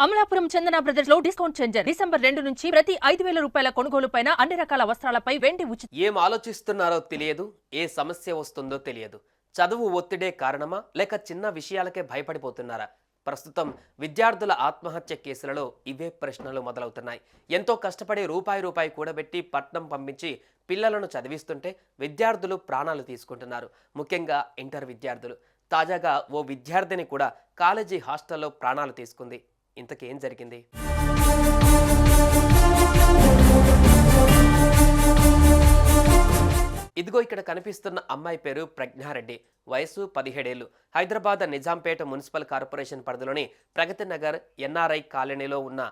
అమలాపురం చందన brothers లో discount changer December 2 నుంచి ప్రతి 5,000 రూపాయల కొనుగోలుపైన అన్ని రకాల వస్త్రాలపై వెండి ఉచితం. ఏం ఆలోచిస్తున్నారో తెలియదు, ఏ సమస్య వస్తుందో తెలియదు. చదువు ఒత్తిడే కారణమా లేక చిన్న విషయాలకే భయపడిపోతున్నారా? ప్రస్తుతం విద్యార్థుల ఆత్మహత్య కేసులలో ఇవే ప్రశ్నలు మొదలవుతున్నాయి. ఎంతో కష్టపడి రూపాయి కూడబెట్టి పట్నం పంపించి పిల్లలను చదివిస్తుంటే విద్యార్థులు ప్రాణాలు తీసుకుంటున్నారు. ముఖ్యంగా ఇంటర్ విద్యార్థులు. తాజాగా ఓ విద్యార్థిని కూడా కాలేజీ హాస్టల్లో ప్రాణాలు తీసుకుంది. ఇంతకేం జరిగింది? ఇదిగో ఇక్కడ కనిపిస్తున్న అమ్మాయి పేరు ప్రజ్ఞారెడ్డి. వయసు 17 ఏళ్లు. హైదరాబాద్ నిజాంపేట మున్సిపల్ కార్పొరేషన్ పరిధిలోని ప్రగతి నగర్ ఎన్ఆర్ఐ కాలనీలో ఉన్న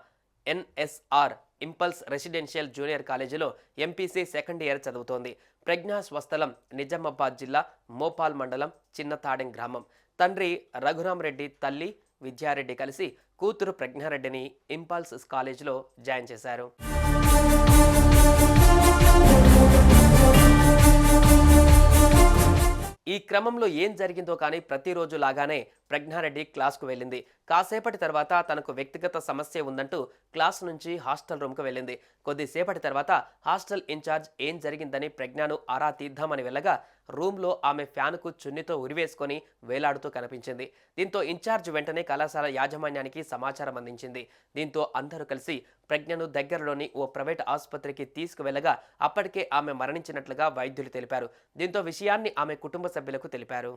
ఎన్ఎస్ఆర్ ఇంపల్స్ రెసిడెన్షియల్ జూనియర్ కాలేజీలో ఎంపీసీ సెకండ్ ఇయర్ చదువుతోంది. ప్రజ్ఞా స్వస్థలం నిజామాబాద్ జిల్లా మోపాల్ మండలం చిన్నతాడెం గ్రామం. తండ్రి రఘురామ్ రెడ్డి, తల్లి విద్యారెడ్డి కలిసి కూతురు ప్రజ్ఞారెడ్డిని ఇంపల్స్ కాలేజీలో జాయిన్ చేశారు. ఈ క్రమంలో ఏం జరిగిందో కానీ ప్రతిరోజు లాగానే ప్రజ్ఞారెడ్డి క్లాస్కు వెళ్ళింది. కాసేపటి తర్వాత తనకు వ్యక్తిగత సమస్య ఉందంటూ క్లాస్ నుంచి హాస్టల్ రూమ్కు వెళ్ళింది. కొద్దిసేపటి తర్వాత హాస్టల్ ఇన్ఛార్జ్ ఏం జరిగిందని ప్రజ్ఞను ఆరా తీద్దామని వెళ్ళగా రూమ్లో ఆమె ఫ్యాన్కు చున్నితో ఉరివేసుకొని వేలాడుతూ కనిపించింది. దీంతో ఇన్ఛార్జ్ వెంటనే కళాశాల యాజమాన్యానికి సమాచారం అందించింది. దీంతో అందరూ కలిసి ప్రజ్ఞను దగ్గరలోని ఓ ప్రైవేట్ ఆసుపత్రికి తీసుకువెళ్లగా అప్పటికే ఆమె మరణించినట్లుగా వైద్యులు తెలిపారు. దీంతో విషయాన్ని ఆమె కుటుంబ సభ్యులకు తెలిపారు.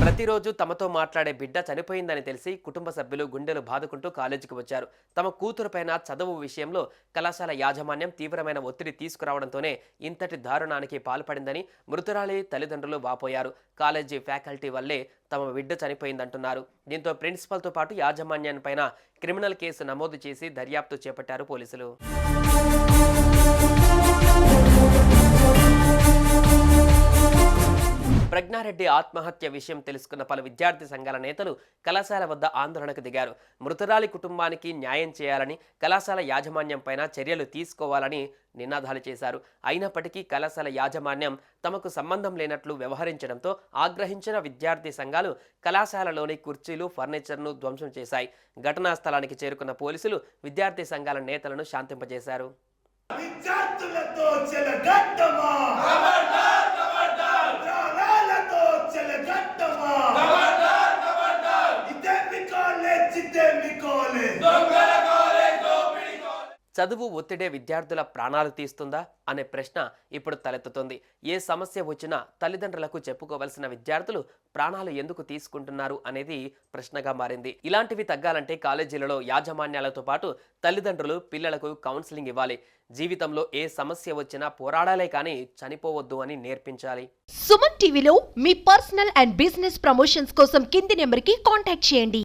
ప్రతిరోజు తమతో మాట్లాడే బిడ్డ చనిపోయిందని తెలిసి కుటుంబ సభ్యులు గుండెలు బాదుకుంటూ కాలేజీకి వచ్చారు. తమ కూతురుపైన చదువు విషయంలో కళాశాల యాజమాన్యం తీవ్రమైన ఒత్తిడి తీసుకురావడంతోనే ఇంతటి దారుణానికి పాల్పడిందని మృతురాలి తల్లిదండ్రులు వాపోయారు. కాలేజీ ఫ్యాకల్టీ వల్లే తమ బిడ్డ చనిపోయిందంటున్నారు. దీంతో ప్రిన్సిపల్తో పాటు యాజమాన్యానిపైన క్రిమినల్ కేసు నమోదు చేసి దర్యాప్తు చేపట్టారు పోలీసులు. ప్రజ్ఞారెడ్డి ఆత్మహత్య విషయం తెలుసుకున్న పలు విద్యార్థి సంఘాల నేతలు కళాశాల వద్ద ఆందోళనకు దిగారు. మృతురాలి కుటుంబానికి న్యాయం చేయాలని, కళాశాల యాజమాన్యం పైన చర్యలు తీసుకోవాలని నినాదాలు చేశారు. అయినప్పటికీ కళాశాల యాజమాన్యం తమకు సంబంధం లేనట్లు వ్యవహరించడంతో ఆగ్రహించిన విద్యార్థి సంఘాలు కళాశాలలోని కుర్చీలు, ఫర్నిచర్ను ధ్వంసం చేశాయి. ఘటనా స్థలానికి చేరుకున్న పోలీసులు విద్యార్థి సంఘాల నేతలను శాంతింపజేశారు. చదువు ఒత్తిడే విద్యార్థుల ప్రాణాలు తీస్తుందా అనే ప్రశ్న ఇప్పుడు తలెత్తుతోంది. ఏ సమస్య వచ్చినా తల్లిదండ్రులకు చెప్పుకోవలసిన విద్యార్థులు ప్రాణాలు ఎందుకు తీసుకుంటున్నారు అనేది ప్రశ్నగా మారింది. ఇలాంటివి తగ్గాలంటే కాలేజీలలో యాజమాన్యాలతో పాటు తల్లిదండ్రులు పిల్లలకు కౌన్సిలింగ్ ఇవ్వాలి. జీవితంలో ఏ సమస్య వచ్చినా పోరాడాలే కానీ చనిపోవద్దు అని నేర్పించాలి. సుమన్ టీవీలో మీ పర్సనల్ అండ్ బిజినెస్ ప్రమోషన్స్ కోసం కింది నెంబర్కి కాంటాక్ట్ చేయండి.